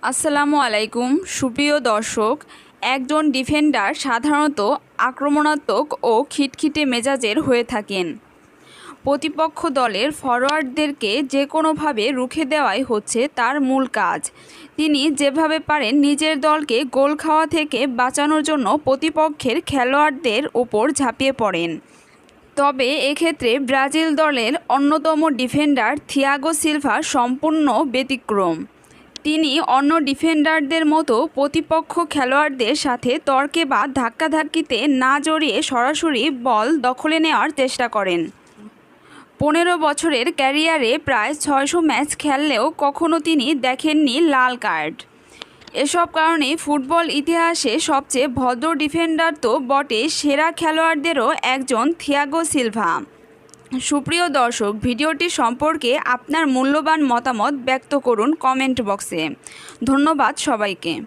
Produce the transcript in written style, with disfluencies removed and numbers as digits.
আসসালামু আলাইকুম সুপ্রিয় দর্শক। একজন ডিফেন্ডার সাধারণত আক্রমণাত্মক ও খিটখিটে মেজাজের হয়ে থাকেন। প্রতিপক্ষ দলের ফরোয়ার্ডদেরকে যে কোনোভাবে রুখে দেওয়াই হচ্ছে তার মূল কাজ। তিনি যেভাবে পারেন নিজের দলকে গোল খাওয়া থেকে বাঁচানোর জন্য প্রতিপক্ষের খেলোয়াড়দের ওপর ঝাঁপিয়ে পড়েন। তবে এক্ষেত্রে ব্রাজিল দলের অন্যতম ডিফেন্ডার থিয়াগো সিলভা সম্পূর্ণ ব্যতিক্রম। তিনি অন্য ডিফেন্ডারদের মতো প্রতিপক্ষ খেলোয়াড়দের সাথে তর্কে বা ধাক্কাধাক্কিতে না জড়িয়ে সরাসরি বল দখলে নেওয়ার চেষ্টা করেন। 15 বছরের ক্যারিয়ারে প্রায় 600 ম্যাচ খেললেও কখনো তিনি দেখেননি লাল কার্ড। এসব কারণে ফুটবল ইতিহাসে সবচেয়ে ভদ্র ডিফেন্ডার তো বটে, সেরা খেলোয়াড়দেরও একজন থিয়াগো সিলভা। সুপ্রিয় দর্শক, ভিডিওটি সম্পর্কে আপনার মূল্যবান মতামত ব্যক্ত করুন কমেন্ট বক্সে। ধন্যবাদ সবাইকে।